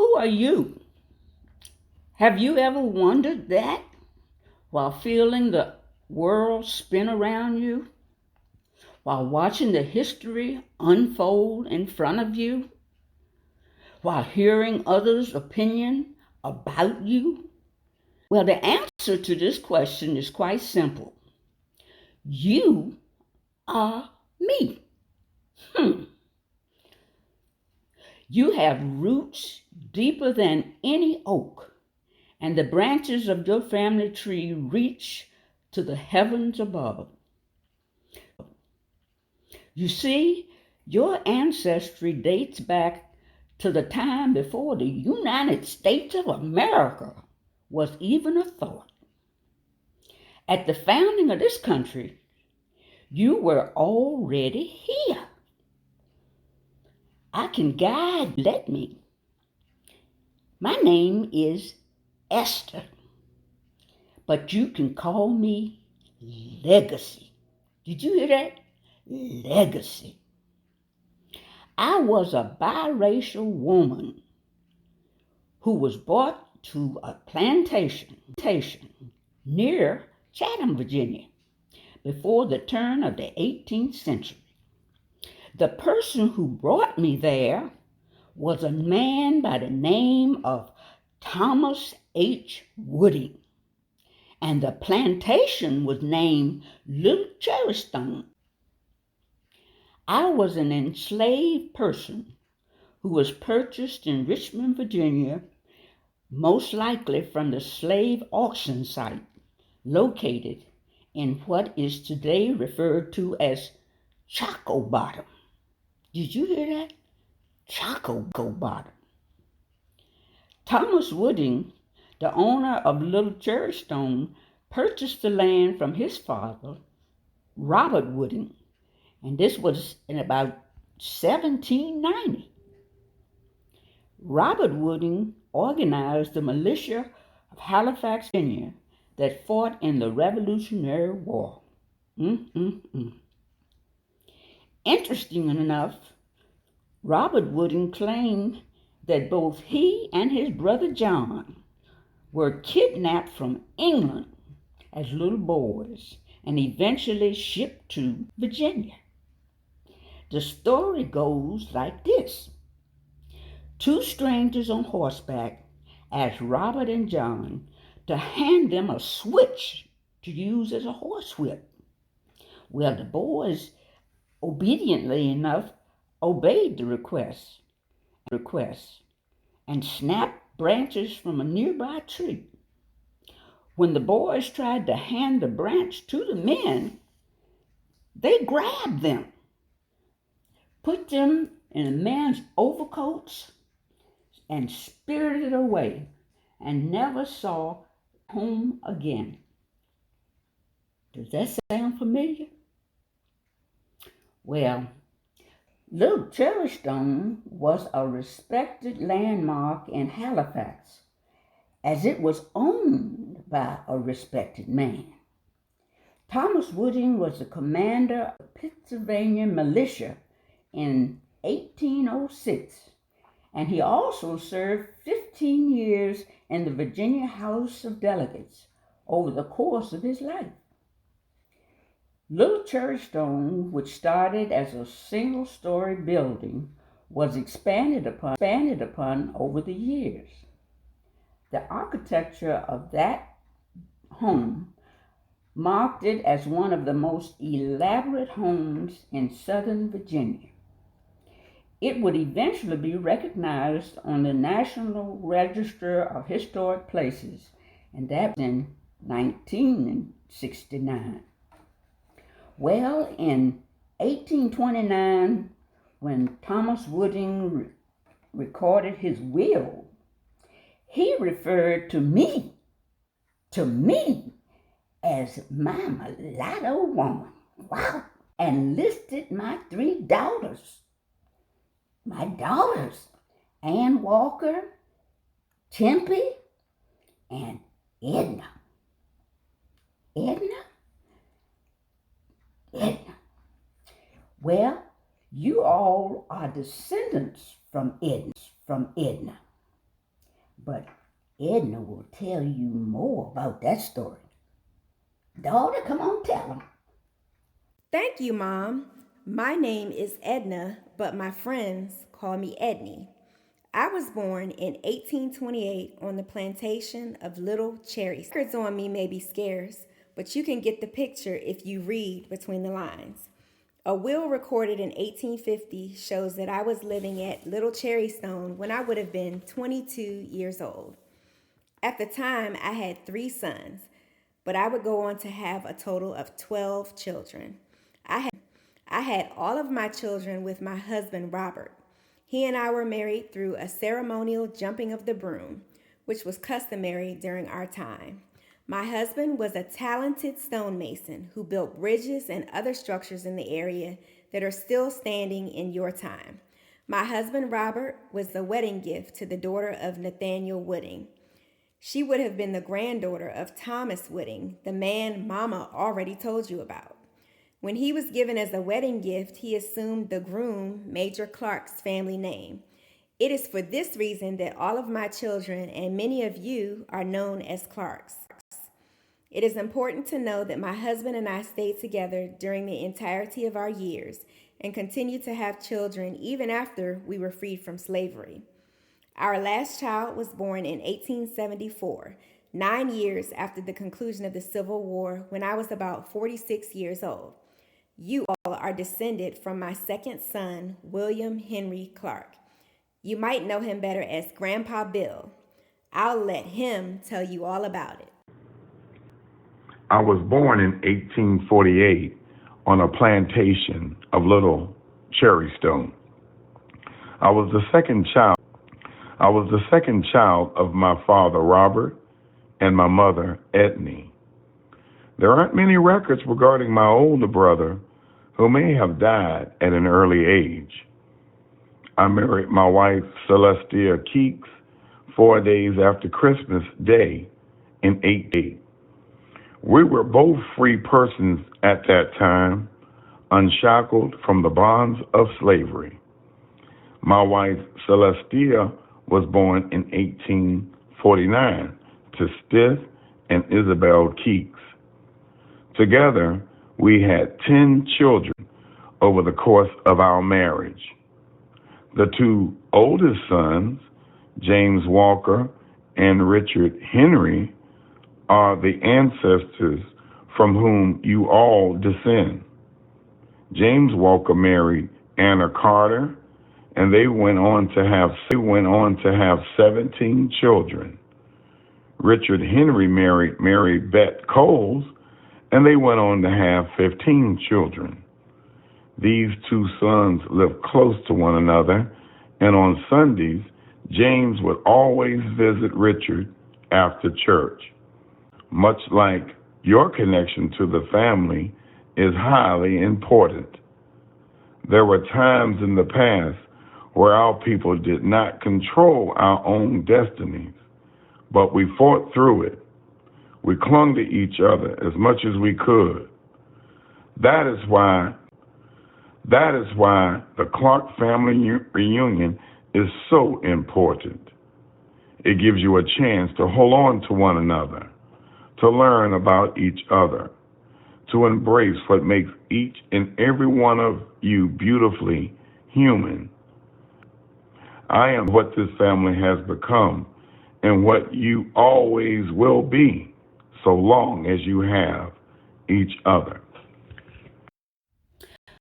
Who are you? Have you ever wondered that while feeling the world spin around you? While watching the history unfold in front of you? While hearing others' opinion about you? Well, the answer to this question is quite simple. You are me. You have roots deeper than any oak, and the branches of your family tree reach to the heavens above. You see, your ancestry dates back to the time before the United States of America was even a thought. At the founding of this country, you were already here. I can guide, let me. My name is Ester, but you can call me Legacy. Did you hear that? Legacy. I was a biracial woman who was brought to a plantation near Chatham, Virginia, before the turn of the 18th century. The person who brought me there was a man by the name of Thomas H. Wooding, and the plantation was named Little Cherrystone. I was an enslaved person who was purchased in Richmond, Virginia, most likely from the slave auction site located in what is today referred to as Choco Bottom. Did you hear that? Choco Bottom. Thomas Wooding, the owner of Little Cherrystone, purchased the land from his father, Robert Wooding, and this was in about 1790. Robert Wooding organized the militia of Halifax, Virginia, that fought in the Revolutionary War. Interesting enough, Robert Wooding claimed that both he and his brother John were kidnapped from England as little boys and eventually shipped to Virginia. The story goes like this. Two strangers on horseback asked Robert and John to hand them a switch to use as a horsewhip. Well, the boys, obediently enough, obeyed the request and snapped branches from a nearby tree. When the boys tried to hand the branch to the men, they grabbed them, put them in a man's overcoats, and spirited away, and never saw home again. Does that sound familiar? Well, Little Cherrystone was a respected landmark in Halifax, as it was owned by a respected man. Thomas Wooding was the commander of the Pennsylvania militia in 1806, and he also served 15 years in the Virginia House of Delegates over the course of his life. Little Cherrystone, which started as a single-story building, was expanded upon over the years. The architecture of that home marked it as one of the most elaborate homes in Southern Virginia. It would eventually be recognized on the National Register of Historic Places, and that was in 1969. Well, in 1829, when Thomas Wooding recorded his will, he referred to me as my mulatto woman. Wow! And listed my three daughters. My daughters, Ann Walker, Tempe, and Edna. Edna? Well, you all are descendants from Edna. but Edna will tell you more about that story. Daughter, come on, tell them. Thank you, Mom. My name is Edna, but my friends call me Edney. I was born in 1828 on the plantation of Little Cherry. Records on me may be scarce, but you can get the picture if you read between the lines. A will recorded in 1850 shows that I was living at Little Cherrystone when I would have been 22 years old. At the time, I had 3 sons, but I would go on to have a total of 12 children. I had all of my children with my husband, Robert. He and I were married through a ceremonial jumping of the broom, which was customary during our time. My husband was a talented stonemason who built bridges and other structures in the area that are still standing in your time. My husband, Robert, was the wedding gift to the daughter of Nathaniel Wooding. She would have been the granddaughter of Thomas Wooding, the man Mama already told you about. When he was given as a wedding gift, he assumed the groom, Major Clark's family name. It is for this reason that all of my children and many of you are known as Clarks. It is important to know that my husband and I stayed together during the entirety of our years and continued to have children even after we were freed from slavery. Our last child was born in 1874, 9 years after the conclusion of the Civil War, when I was about 46 years old. You all are descended from my second son, William Henry Clark. You might know him better as Grandpa Bill. I'll let him tell you all about it. I was born in 1848 on a plantation of Little Cherrystone. I was the second child of my father, Robert, and my mother, Edna. There aren't many records regarding my older brother, who may have died at an early age. I married my wife, Celestia Keeks, 4 days after Christmas Day in 1888. We were both free persons at that time, unshackled from the bonds of slavery. My wife, Celestia, was born in 1849 to Stith and Isabel Keeks. Together, we had 10 children over the course of our marriage. The 2 oldest sons, James Walker and Richard Henry, are the ancestors from whom you all descend. James Walker married Anna Carter, and they went on to have 17 children. Richard Henry married Mary Beth Coles, and they went on to have 15 children. These 2 sons lived close to one another, and on Sundays, James would always visit Richard after church. Much like your connection to the family is highly important. There were times in the past where our people did not control our own destinies, but we fought through it. We clung to each other as much as we could. That is why the Clark family reunion is so important. It gives you a chance to hold on to one another, to learn about each other, to embrace what makes each and every one of you beautifully human. I am what this family has become and what you always will be, so long as you have each other.